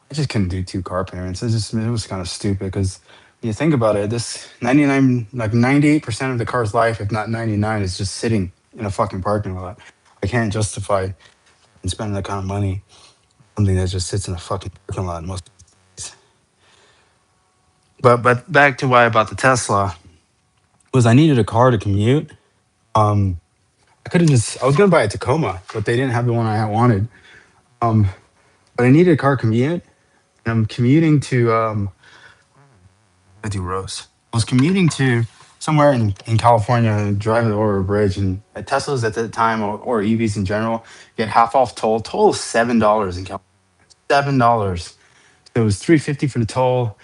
I just couldn't do two car payments. It was kind of stupid because when you think about it, this 99, like 98% of the car's life, if not 99, is just sitting in a fucking parking lot. I can't justify and spending that kind of money on something that just sits in a fucking parking lot most days. But back to why I bought the Tesla was I needed a car to commute. Um, I was gonna buy a Tacoma, but they didn't have the one I wanted. Um, but I needed a car commute, and I'm commuting to I do roast. I was commuting to somewhere in California and driving over a bridge, and Teslas at the time or EVs in general get half off toll. Toll is $7 in California. $7. So it was 350 for the toll,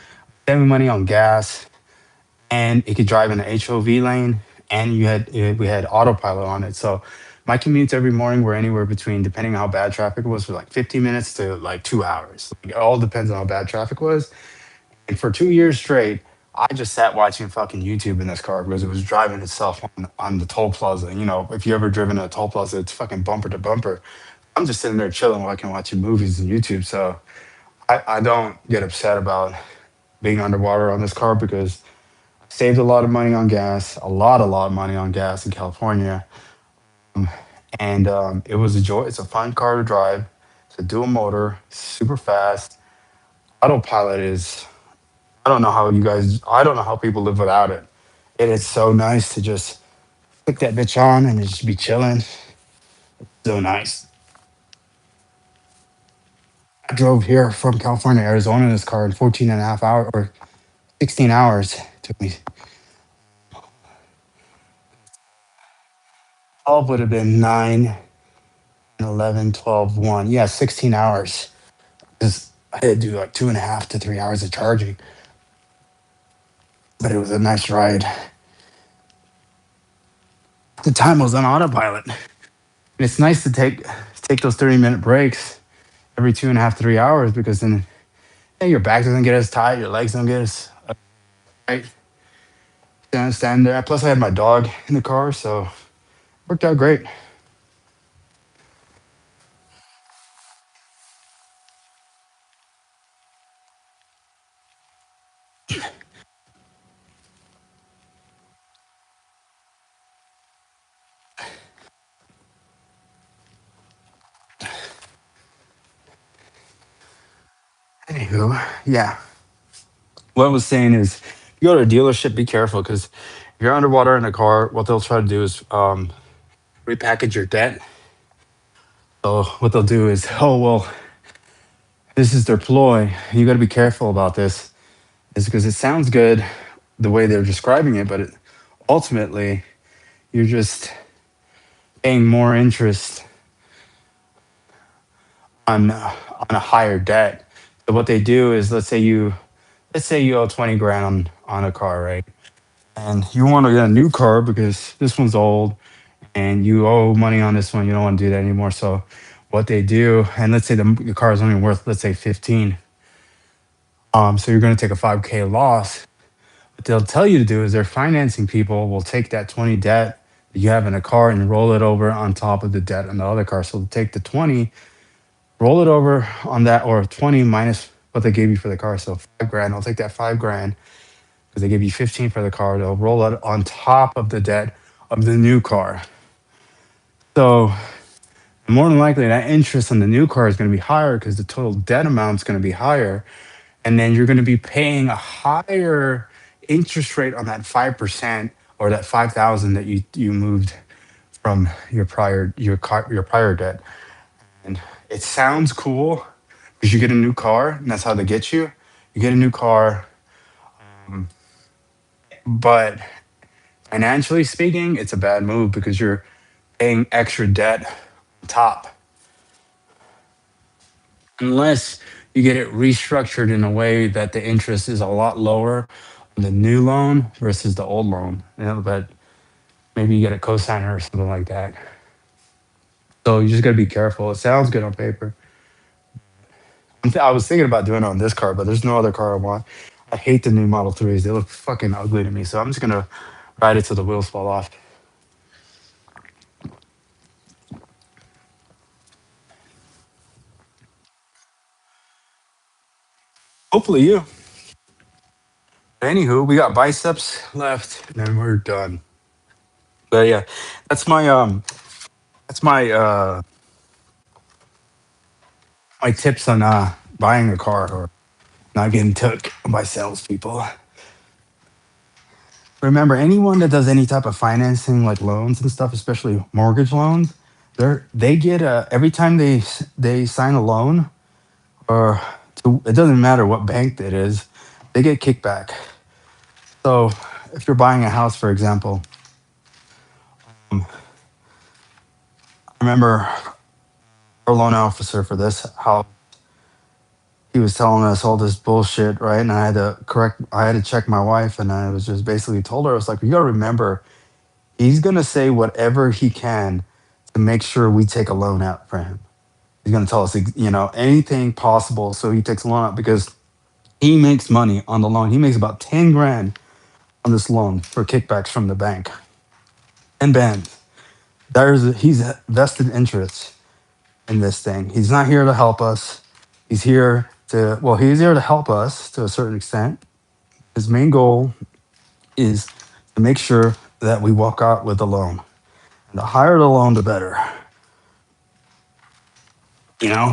saving money on gas, and it could drive in the HOV lane, and we had autopilot on it. So my commutes every morning were anywhere between, depending on how bad traffic was, for like 50 minutes to like 2 hours. Like, it all depends on how bad traffic was. And for 2 years straight, I just sat watching fucking YouTube in this car because it was driving itself on the toll plaza. If you ever driven a toll plaza, it's fucking bumper to bumper. I'm just sitting there chilling while I can watching movies and YouTube. So I don't get upset about being underwater on this car because I saved a lot of money on gas, a lot of money on gas in California. Um, and it was a joy. It's a fun car to drive. It's a dual motor, super fast. Autopilot is I don't know how people live without it. It is so nice to just click that bitch on and just be chilling. So nice. I drove here from California, Arizona in this car in 14 and a half hours or 16 hours. It took me 12 would have been 9, 11, 12, 1. Yeah, 16 hours. Just I had to do like 2.5 to 3 hours of charging, but it was a nice ride. At the time I was on autopilot. And it's nice to take those 30-minute breaks every 2.5 to 3 hours because then your back doesn't get as tight, your legs don't get as tight. Stand there. Plus, I had my dog in the car, so it worked out great. Anywho, yeah. What I was saying is, you go to a dealership, be careful because if you're underwater in a car, what they'll try to do is repackage your debt. So what they'll do is, oh well, this is their ploy. You got to be careful about this, is because it sounds good the way they're describing it, but ultimately you're just paying more interest on a higher debt. So what they do is, let's say you owe 20 grand on a car, right? And you want to get a new car because this one's old and you owe money on this one. You don't want to do that anymore. So what they do, and let's say the car is only worth, let's say 15. So you're going to take a 5K loss. What they'll tell you to do is their financing people will take that 20 debt that you have in a car and roll it over on top of the debt on the other car. So they'll take the 20, roll it over on that, or 20 minus what they gave you for the car. So 5 grand, I'll take that 5 grand because they gave you 15 for the car. They'll roll it on top of the debt of the new car. So more than likely that interest on the new car is going to be higher because the total debt amount is going to be higher. And then you're going to be paying a higher interest rate on that 5% or that 5,000 that you moved from your prior debt. And it sounds cool because you get a new car and that's how they get you. You get a new car, but financially speaking, it's a bad move because you're paying extra debt on top unless you get it restructured in a way that the interest is a lot lower on the new loan versus the old loan. But maybe you get a cosigner or something like that. So you just got to be careful. It sounds good on paper. I was thinking about doing it on this car, but there's no other car I want. I hate the new Model 3s. They look fucking ugly to me. So I'm just going to ride it till the wheels fall off. Hopefully you. Anywho, we got biceps left and then we're done. But yeah, that's my my tips on buying a car or not getting took by salespeople. Remember, anyone that does any type of financing, like loans and stuff, especially mortgage loans, they get every time they sign a loan, or it doesn't matter what bank it is, they get kickback. So if you're buying a house, for example, I remember our loan officer for this, how he was telling us all this bullshit, right? And I had to check my wife, and I was just basically told her, I was like, you gotta remember, he's gonna say whatever he can to make sure we take a loan out for him. He's gonna tell us, anything possible so he takes a loan out because he makes money on the loan. He makes about 10 grand on this loan for kickbacks from the bank and bands. He's vested interest in this thing. He's not here to help us. He's here to help us to a certain extent. His main goal is to make sure that we walk out with a loan. And the higher the loan, the better.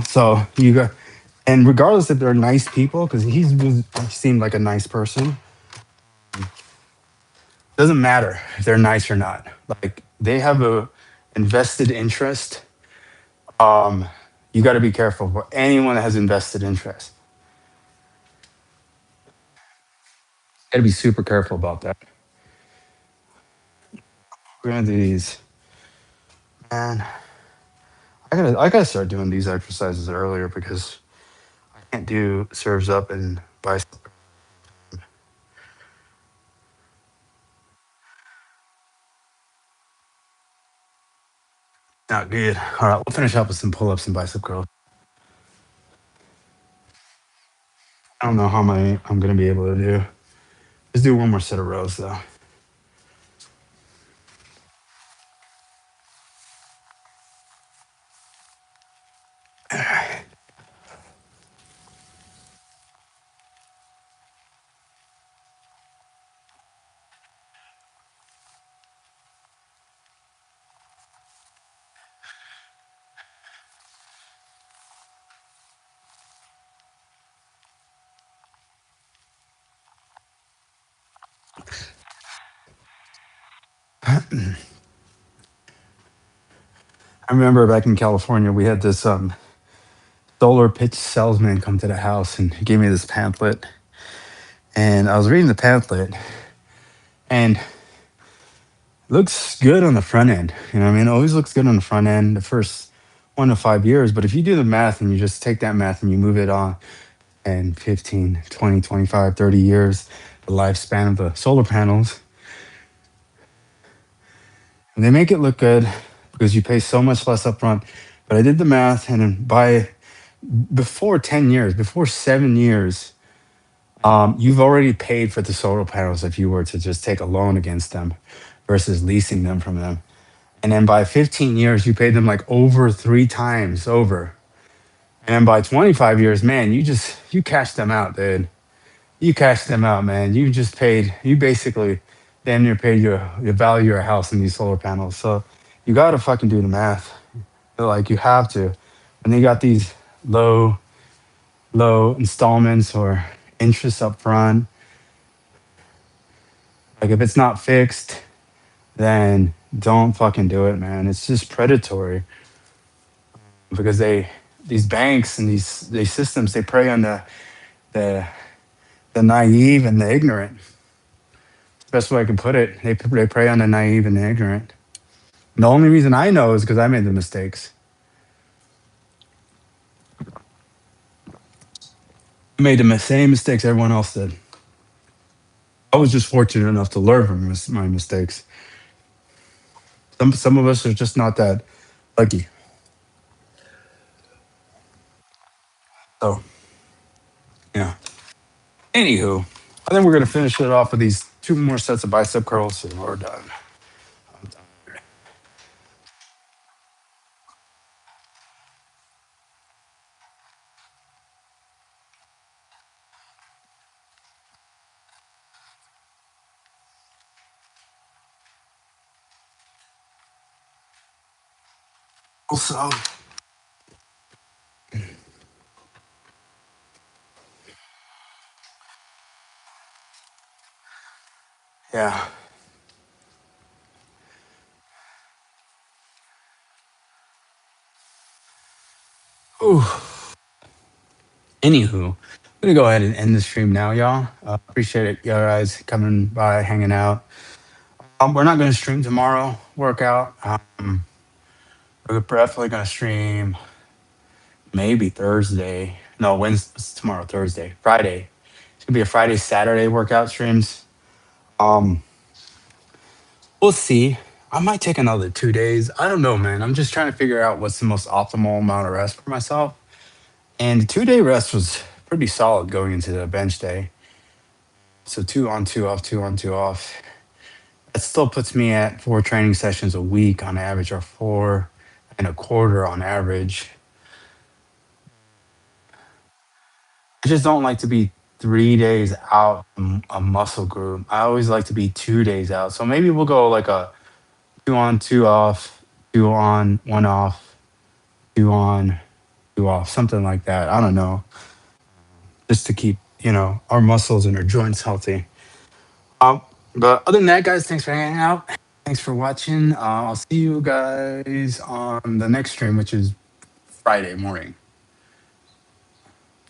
So you got, and regardless if they're nice people, because he seemed like a nice person, doesn't matter if they're nice or not. Like they have a invested interest. Um, you got to be careful for anyone that has invested interest. Got to be super careful about that. We're gonna do these, man. I gotta start doing these exercises earlier because I can't do serves up and bicep. Not good. All right, we'll finish up with some pull ups and bicep curls. I don't know how many I'm gonna be able to do. Let's do one more set of rows though. I remember back in California, we had this solar pitch salesman come to the house and he gave me this pamphlet. And I was reading the pamphlet and it looks good on the front end. You know what I mean? It always looks good on the front end the first 1 to 5 years. But if you do the math and you just take that math and you move it on and 15, 20, 25, 30 years, the lifespan of the solar panels, and they make it look good because you pay so much less upfront. But I did the math and then by before 10 years, before 7 years, you've already paid for the solar panels if you were to just take a loan against them versus leasing them from them. And then by 15 years, you paid them like over 3 times over. And then by 25 years, man, you cashed them out, dude. You cashed them out, man. You just paid, you basically damn near paid your value of your house in these solar panels. So you gotta fucking do the math. Like you have to. And they got these low, low installments or interest up front. Like if it's not fixed, then don't fucking do it, man. It's just predatory because these banks and these systems they prey on the the naive and the ignorant. Best way I can put it. They prey on the naive and the ignorant. The only reason I know is because I made the mistakes. I made the same mistakes everyone else did. I was just fortunate enough to learn from my mistakes. Some of us are just not that lucky. So yeah. Anywho, I think we're gonna finish it off with these two more sets of bicep curls and we're done. Also, yeah. Ooh. Anywho, I'm gonna go ahead and end the stream now, y'all. Appreciate it, you guys coming by, hanging out. We're not gonna stream tomorrow workout. We're definitely gonna stream maybe Thursday. No, Wednesday, tomorrow, Thursday, Friday. It's gonna be a Friday, Saturday workout streams. Um, we'll see. I might take another 2 days. I don't know, man. I'm just trying to figure out what's the most optimal amount of rest for myself. And the 2 day rest was pretty solid going into the bench day. So 2 on, 2 off, 2 on, 2 off. That still puts me at 4 training sessions a week on average, or 4.25 on average. I just don't like to be 3 days out from a muscle group. I always like to be 2 days out. So maybe we'll go like a 2 on, 2 off, 2 on, 1 off, 2 on, 2 off, something like that. I don't know. Just to keep, our muscles and our joints healthy. Um, but other than that, guys, thanks for hanging out. Thanks for watching. I'll see you guys on the next stream, which is Friday morning.